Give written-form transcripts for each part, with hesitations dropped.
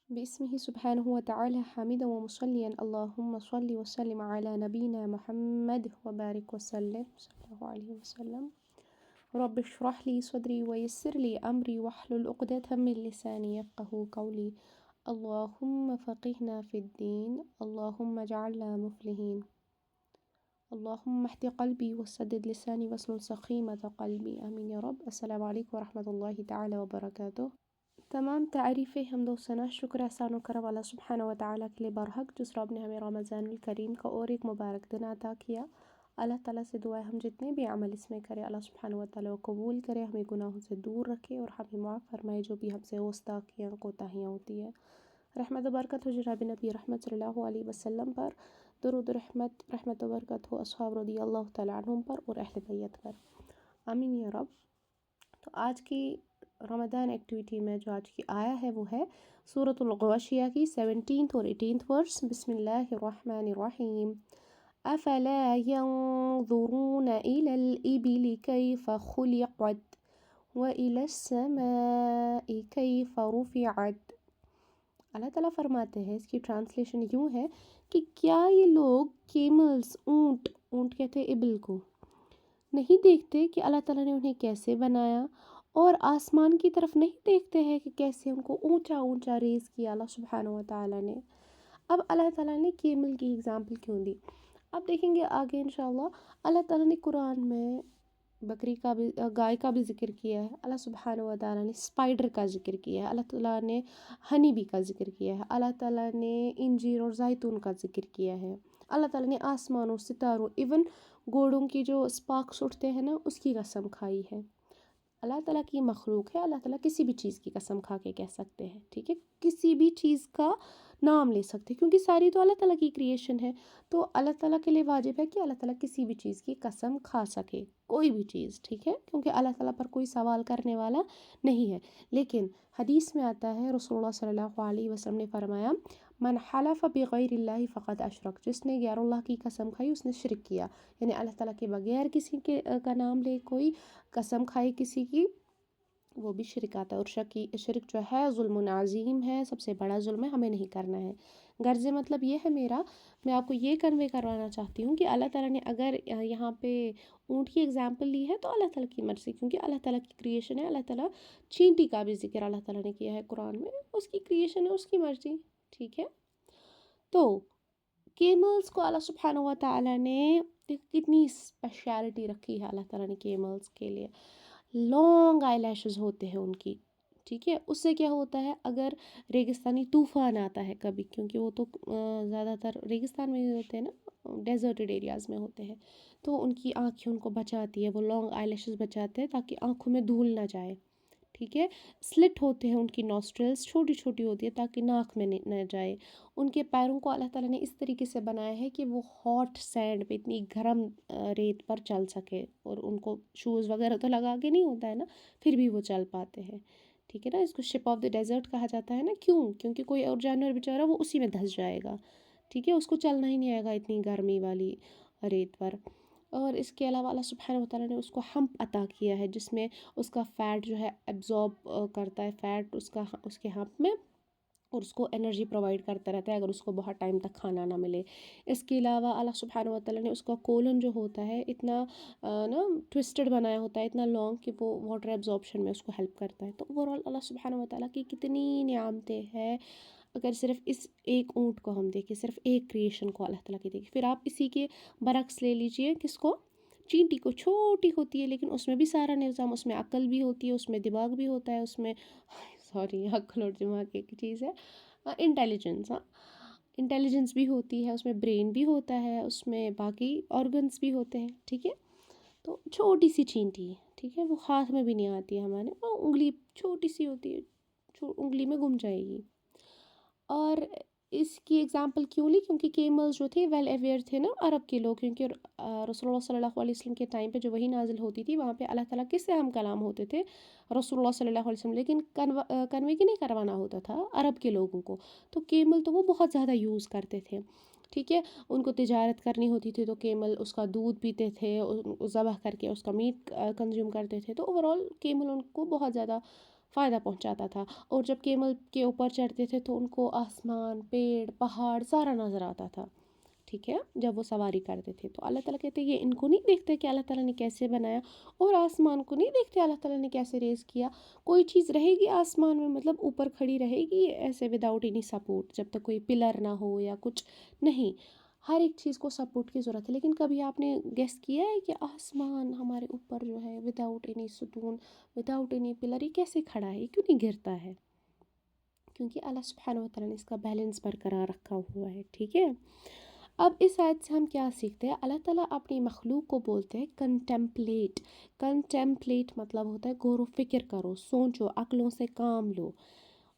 باسمه سبحانه وتعالى حامدا ومصليا اللهم صل وسلم على نبينا محمد وبارك وسلم صلى الله عليه وسلم. رب اشرح لي صدري ويسر لي أمري واحلل عقدة من لساني يفقهوا قولي. اللهم فقهنا في الدين، اللهم اجعلنا مفلحين. اللهم اهد قلبي وسدد لساني واسلل سخيمة قلبي، آمین یا رب. السلام علیکم ورحمۃ اللہ تعالی وبرکاتہ. تمام تعریفیں حمد و ثنا شکر احسان و کرم اللہ سبحانہ و تعالیٰ کے لیے برحق، جس رب نے ہمیں رمضان الکریم کا اور ایک مبارک دن عطا کیا. اللہ تعالیٰ سے دعا ہے ہم جتنے بھی عمل اس میں کریں اللہ سبحانہ و تعالیٰ کو قبول کرے، ہمیں گناہوں سے دور رکھے اور ہمیں معاف فرمائے جو بھی ہم سے گستاخیاں کوتاہیاں ہوتی ہے. رحمت و برکت ہو جناب نبی رحمت صلی اللہ علیہ وسلم پر، درود و رحمت و برکت ہو اصحاب رضی اللہ تعالیٰ عنہم پر اور اہل بیت پر، آمین یا رب. تو آج کی رمضان ایکٹیویٹی میں جو آج کی آیا ہے وہ ہے سورۃ الغاشیہ کی 17 اور 18 ورس. بسم اللہ الرحمن الرحیم. افلا ينظرون الى الابل كيف خلقت والى السماء كيف رفعت. اللہ تعالیٰ فرماتے ہیں، اس کی ٹرانسلیشن یوں ہے کہ کیا یہ لوگ کیملز، اونٹ کہتے ہیں ابل کو، نہیں دیکھتے کہ اللہ تعالیٰ نے انہیں کیسے بنایا، اور آسمان کی طرف نہیں دیکھتے ہیں کہ کیسے ان کو اونچا اونچا ریز کیا اللہ سبحانہ و تعالیٰ نے. اب اللہ تعالیٰ نے کیمل کی اگزامپل کیوں دی، اب دیکھیں گے آگے انشاءاللہ. اللہ تعالیٰ نے قرآن میں بکری کا بھی، گائے کا بھی ذکر کیا ہے. اللہ سبحانہ و تعالیٰ نے اسپائڈر کا ذکر کیا ہے. اللہ تعالیٰ نے ہنی بی کا ذکر کیا ہے. اللہ تعالیٰ نے انجیر اور زیتون کا ذکر کیا ہے. اللہ تعالیٰ نے آسمانوں، ستاروں، ایون گھوڑوں کی جو اسپارکس اٹھتے ہیں نا اس کی قسم کھائی ہے. اللہ تعالیٰ کی مخلوق ہے، اللہ تعالیٰ کسی بھی چیز کی قسم کھا کے کہہ سکتے ہیں، ٹھیک ہے، کسی بھی چیز کا نام لے سکتے ہیں کیونکہ ساری تو اللہ تعالیٰ کی کریشن ہے. تو اللہ تعالیٰ کے لیے واجب ہے کہ اللہ تعالیٰ کسی بھی چیز کی قسم کھا سکے، کوئی بھی چیز، ٹھیک ہے، کیونکہ اللہ تعالیٰ پر کوئی سوال کرنے والا نہیں ہے. لیکن حدیث میں آتا ہے رسول اللہ صلی اللہ علیہ وسلم نے فرمایا من حلف بغیر اللہ فقد اشرک، جس نے غیر اللہ کی قسم کھائی اس نے شرک کیا. یعنی اللہ تعالیٰ کے بغیر کسی کے کا نام لے، کوئی قسم کھائے کسی کی، وہ بھی شرک آتا ہے. اور شرک جو ہے ظلم عظیم ہے، سب سے بڑا ظلم ہے، ہمیں نہیں کرنا ہے. غرض مطلب یہ ہے میرا، میں آپ کو یہ کنوے کروانا چاہتی ہوں کہ اللہ تعالیٰ نے اگر یہاں پہ اونٹ کی اگزامپل لی ہے تو اللہ تعالیٰ کی مرضی، کیونکہ اللہ تعالیٰ کی کریشن ہے. اللہ تعالیٰ چینٹی کا بھی ذکر اللہ تعالیٰ نے کیا ہے قرآن میں، اس کی کریشن ہے، اس کی مرضی، ٹھیک ہے. تو کیملز کو اللہ سبحانہ و تعالیٰ نے کتنی اسپیشلٹی رکھی ہے اللہ تعالیٰ نے کیملز کے لیے. لانگ آئی لیشز ہوتے ہیں ان کی، ٹھیک ہے. اس سے کیا ہوتا ہے اگر ریگستانی طوفان آتا ہے کبھی، کیونکہ وہ تو زیادہ تر ریگستان میں ہی ہوتے ہیں نا، ڈیزرٹڈ ایریاز میں ہوتے ہیں، تو ان کی آنکھیں ان کو بچاتی ہے، وہ لانگ آئی لیشز بچاتے ہیں تاکہ آنکھوں میں دھول نہ جائے، ٹھیک ہے. سلٹ ہوتے ہیں ان کی نوسٹرلز، چھوٹی چھوٹی ہوتی ہے تاکہ ناک میں نہ جائے. ان کے پیروں کو اللہ تعالیٰ نے اس طریقے سے بنایا ہے کہ وہ ہاٹ سینڈ پہ، اتنی گرم ریت پر چل سکے، اور ان کو شوز وغیرہ تو لگا کے نہیں ہوتا ہے نا، پھر بھی وہ چل پاتے ہیں، ٹھیک ہے نا. اس کو شپ آف دا ڈیزرٹ کہا جاتا ہے نا، کیونکہ کوئی اور جانور بیچارہ وہ اسی میں دھس جائے گا، ٹھیک ہے، اس کو چلنا ہی نہیں آئے گا اتنی گرمی والی ریت پر. اور اس کے علاوہ اللہ سبحانہ و تعالیٰ نے اس کو ہمپ عطا کیا ہے جس میں اس کا فیٹ جو ہے ایبزارب کرتا ہے، فیٹ اس کے ہمپ میں، اور اس کو انرجی پرووائڈ کرتا رہتا ہے اگر اس کو بہت ٹائم تک کھانا نہ ملے. اس کے علاوہ اللہ سبحانہ و تعالیٰ نے اس کا کولن جو ہوتا ہے اتنا نا ٹوسٹڈ بنایا ہوتا ہے، اتنا لانگ کہ وہ واٹر ایبزارپشن میں اس کو ہیلپ کرتا ہے. تو اوورآل اللہ سبحانہ و تعالیٰ کی کتنی نعمتیں ہیں. اگر صرف اس ایک اونٹ کو ہم دیکھیں، صرف ایک کریشن کو اللہ تعالیٰ کی دیکھیں، پھر آپ اسی کے برعکس لے لیجئے کس کو، چینٹی کو. چھوٹی ہوتی ہے لیکن اس میں بھی سارا نظام، اس میں عقل بھی ہوتی ہے، اس میں دماغ بھی ہوتا ہے، اس میں سوری عقل اور دماغ ایک چیز ہے، انٹیلیجنس، انٹیلیجنس بھی ہوتی ہے، اس میں برین بھی ہوتا ہے، اس میں باقی آرگنس بھی ہوتے ہیں، ٹھیک ہے. تو چھوٹی سی چینٹی ہے، ٹھیک ہے، وہ ہاتھ میں بھی نہیں آتی ہے ہمارے، وہ انگلی چھوٹی سی ہوتی ہے، انگلی میں گم جائے گی. اور اس کی ایگزامپل کیوں لی، کیونکہ کیملز جو تھے ویل اویئر تھے نا عرب کے لوگ، کیونکہ رسول اللہ صلی اللہ علیہ وسلم کے ٹائم پہ جو وہی نازل ہوتی تھی وہاں پہ اللہ تعالیٰ کس سے ہم کلام ہوتے تھے، رسول اللہ صلی اللہ علیہ وسلم، لیکن کنوے کی نہیں کروانا ہوتا تھا عرب کے لوگوں کو. تو کیمل تو وہ بہت زیادہ یوز کرتے تھے، ٹھیک ہے. ان کو تجارت کرنی ہوتی تھی تو کیمل اس کا دودھ پیتے تھے، ذبح کر کے اس کا میٹ کنزیوم کرتے تھے. تو اوورآل کیمل ان کو بہت زیادہ फ़ायदा पहुंचाता था। और जब केमल के ऊपर चढ़ते थे तो उनको आसमान, पेड़, पहाड़ सारा नज़र आता था, ठीक है, जब वो सवारी करते थे। तो अल्लाह ताला कहते हैं ये इनको नहीं देखते कि अल्लाह ताला ने कैसे बनाया, और आसमान को नहीं देखते अल्लाह ताला ने कैसे रेज़ किया। कोई चीज़ रहेगी आसमान में, मतलब ऊपर खड़ी रहेगी ऐसे विदाउट एनी सपोर्ट, जब तक कोई पिलर ना हो या कुछ नहीं, हर एक चीज़ को सपोर्ट की ज़रूरत है। लेकिन कभी आपने गेस किया है कि आसमान हमारे ऊपर जो है विदाउट एनी सुकून, विदाउट एनी पिलर, ये कैसे खड़ा है, ये क्यों नहीं गिरता है? क्योंकि अल्लाह सुब्हानहू व तआला ने इसका बैलेंस बरकरार रखा हुआ है, ठीक है। अब इस आयत से हम क्या सीखते हैं? अल्लाह ताला अपनी मखलूक को बोलते हैं कंटेम्पलेट। कंटेम्पलेट मतलब होता है गौर व फिक्र करो, सोचो, अक्लों से काम लो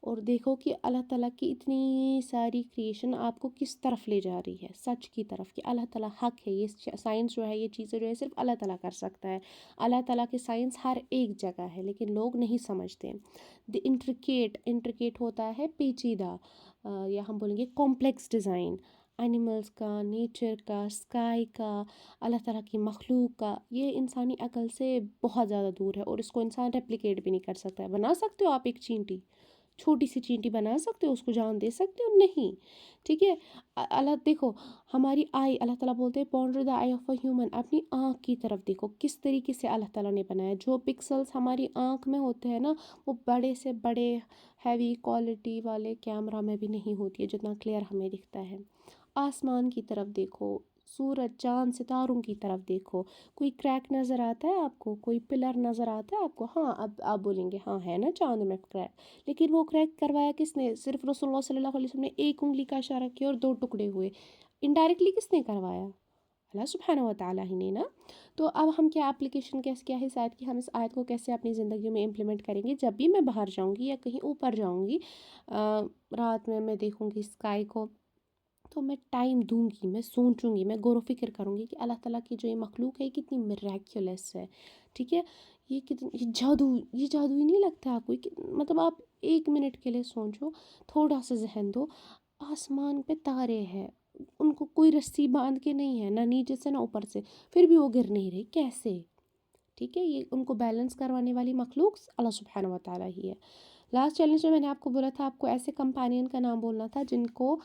और देखो कि अल्लाह ताला की इतनी सारी क्रिएशन आपको किस तरफ ले जा रही है, सच की तरफ, कि अल्लाह ताला हक है। ये साइंस जो है, ये चीज़ें जो है सिर्फ अल्लाह ताला कर सकता है। अल्लाह ताला की साइंस हर एक जगह है लेकिन लोग नहीं समझते। द इंट्रिकेट, इंट्रिकेट होता है पेचीदा, या हम बोलेंगे कॉम्प्लेक्स डिज़ाइन, एनिमल्स का, नेचर का, स्काई का, अल्लाह ताला की मखलूक का, ये इंसानी अकल से बहुत ज़्यादा दूर है और इसको इंसान रेप्लिकेट भी नहीं कर सकता है। बना सकते हो आप एक चींटी, छोटी सी चींटी बना सकते हो, उसको जान दे सकते हो? नहीं, ठीक है। अल्लाह देखो, हमारी आई, अल्लाह ताला बोलते हैं ponder the I of a human, अपनी आँख की तरफ देखो किस तरीके से अल्लाह ताला ने बनाया। जो पिक्सल्स हमारी आँख में होते हैं ना, वो बड़े से बड़े हैवी क्वालिटी वाले कैमरा में भी नहीं होती है जितना क्लियर हमें दिखता है। आसमान की तरफ देखो, सूरज, चाँद, सितारों की तरफ देखो, कोई क्रैक नज़र आता है आपको? कोई पिलर नज़र आता है आपको? हाँ, अब आप बोलेंगे हाँ है ना चाँद में क्रैक, लेकिन वो क्रैक करवाया किसने? सिर्फ रसूलुल्लाह सल्लल्लाहु अलैहि वसल्लम ने एक उंगली का इशारा किया और दो टुकड़े हुए। इनडायरेक्टली किसने करवाया? अल्लाह सुब्हानहू व तआला ही ने ना। तो अब हम क्या एप्लीकेशन, कैसे क्या है इस आयत की, हम इस आयत को कैसे अपनी ज़िंदगी में इम्प्लीमेंट करेंगे? जब भी मैं बाहर जाऊँगी या कहीं ऊपर जाऊँगी, रात में मैं देखूँगी स्काई को, तो मैं टाइम दूंगी, मैं सोचूंगी, मैं गौर व फिक्र करूँगी कि अल्लाह ताला की जो ये मखलूक है ये कितनी मिराक्युलस है, ठीक है। ये कितनी, ये जादू ही नहीं लगता आपको? मतलब आप एक मिनट के लिए सोचो, थोड़ा सा जहन दो, आसमान पे तारे हैं, उनको कोई रस्सी बांध के नहीं है, ना नीचे से ना ऊपर से, फिर भी वो गिर नहीं रही, कैसे? ठीक है, ये उनको बैलेंस करवाने वाली मखलूक अल्लाह सुब्हानहू व तआला ही है। लास्ट चैलेंज में मैंने आपको बोला था आपको ऐसे कंपेनियन का नाम बोलना था जिनको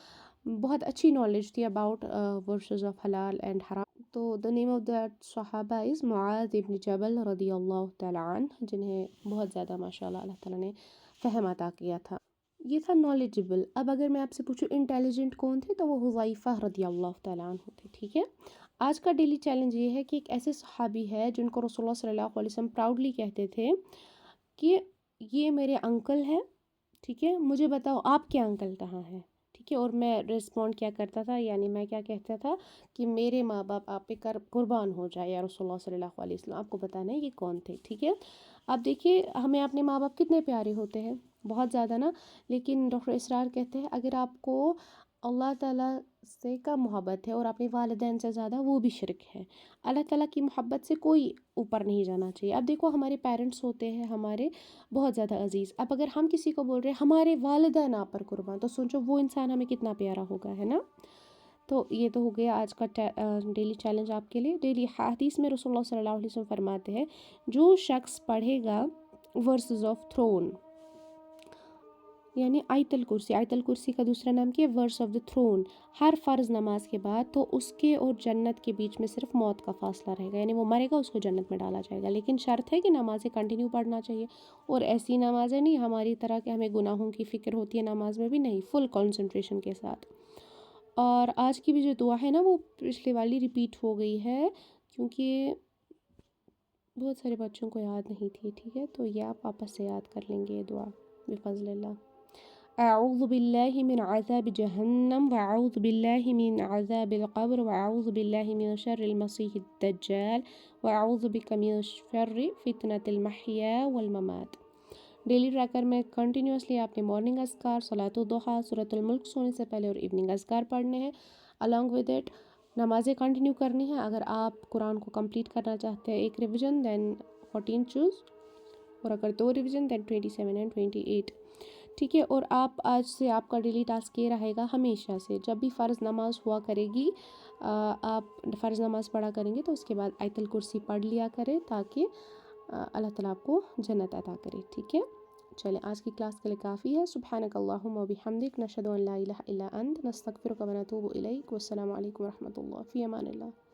बहुत अच्छी नॉलेज थी अबाउट वर्सेस ऑफ हलाल एंड हराम। तो द नेम ऑफ दैट सहाबा इज़ मुआज़ इब्न जबल रदियल्लाहु तआला अन्हु, जिन्हें बहुत ज़्यादा माशाल्लाह अल्लाह ताला ने फ़हम अता किया था। ये था नॉलेजेबल। अब अगर मैं आपसे पूछूं इंटेलिजेंट कौन थे, तो वो हुज़ैफ़ा रदियल्लाहु तआला अन्हु थे, ठीक है। आज का डेली चैलेंज ये है कि एक ऐसे सहाबी है जिनको रसूलुल्लाह सल्लल्लाहु अलैहि वसल्लम प्राउडली कहते थे कि ये मेरे अंकल हैं, ठीक है, मुझे बताओ आपके अंकल कहाँ हैं, ठीक है। और मैं रिस्पॉन्ड क्या करता था, यानी मैं क्या कहता था कि मेरे माँ बाप आप पे कर कुर्बान हो जाए या रसूलुल्लाह सल्लल्लाहु अलैहि वसल्लम, आपको बताना है ये कौन थे, ठीक है। अब देखिए हमें अपने माँ बाप कितने प्यारे होते हैं, बहुत ज़्यादा ना। लेकिन डॉक्टर इसरार कहते हैं अगर आपको अल्लाह ताला से कम मोहब्बत है और अपने वालिदैन से ज़्यादा, वो भी शिरक है। अल्लाह ताला की मोहब्बत से कोई ऊपर नहीं जाना चाहिए। अब देखो हमारे पेरेंट्स होते हैं हमारे बहुत ज़्यादा अजीज़, अब अगर हम किसी को बोल रहे हैं हमारे वालिदैन आप पर कुर्बान, तो सोचो वो इंसान हमें कितना प्यारा होगा, है ना। तो ये तो हो गया आज का डेली चैलेंज आपके लिए। डेली हदीस में रसूलुल्लाह सल्लल्लाहु अलैहि वसल्लम फरमाते हैं जो शख्स पढ़ेगा वर्सेस ऑफ थ्रोन, यानी आयतल कुर्सी, आयतल कुर्सी का दूसरा नाम क्या है? वर्स ऑफ द थ्रोन, हर फ़र्ज़ नमाज के बाद, तो उसके और जन्नत के बीच में सिर्फ मौत का फ़ासला रहेगा, यानी वो मरेगा उसको जन्नत में डाला जाएगा। लेकिन शर्त है कि नमाज़ें कंटिन्यू पढ़ना चाहिए, और ऐसी नमाज़ें नहीं हमारी तरह कि हमें गुनाहों की फ़िक्र होती है नमाज में भी, नहीं, फुल कॉन्सेंट्रेशन के साथ। और आज की भी जो दुआ है ना वो पिछले वाली रिपीट हो गई है, क्योंकि बहुत सारे बच्चों को याद नहीं थी, ठीक है। तो ये आप वापस से याद कर लेंगे ये दुआ बिफ़ज़्लिल्लाह। अऊज़ु बिल्लाहि मिन अज़ाबि जहन्नम व अऊज़ु बिल्लाहि मिन अज़ाबिल क़ब्र व अऊज़ु बिल्लाहि मिन शर्रिल मसीहिद दज्जाल व अऊज़ु बिका मिन शर्रि फितनतिल महया वल ममात। डेली ट्रैकर में कंटिन्यूसली आपने मॉर्निंग अज़कार, सलातो दुहा, सूरतुल मुल्क सोने से पहले और इवनिंग अज़कार पढ़ने हैं। अलॉन्ग विद इट नमाज़ें कंटिन्यू करनी है। अगर आप कुरान को कंप्लीट करना चाहते हैं एक रिवीजन, देन 14 चूज़, और अगर 2 रिवीजन देन 27 एंड 28, ठीक है। और आप आज से आपका डेली टास्क ये रहेगा, हमेशा से जब भी फ़र्ज़ नमाज हुआ करेगी, आप फ़र्ज़ नमाज पढ़ा करेंगे तो उसके बाद आयतल कुर्सी पढ़ लिया करें, ताकि अल्लाह ताला आपको जन्नत अता करे, ठीक है। چلیں آج کی کلاس کے لیے کافی ہے. سبحانک اللہم و بحمدک نشہد ان لا الہ الا انت نستغفرک و نتوب الیک. والسلام علیکم و رحمۃ اللہ. فی امان اللہ.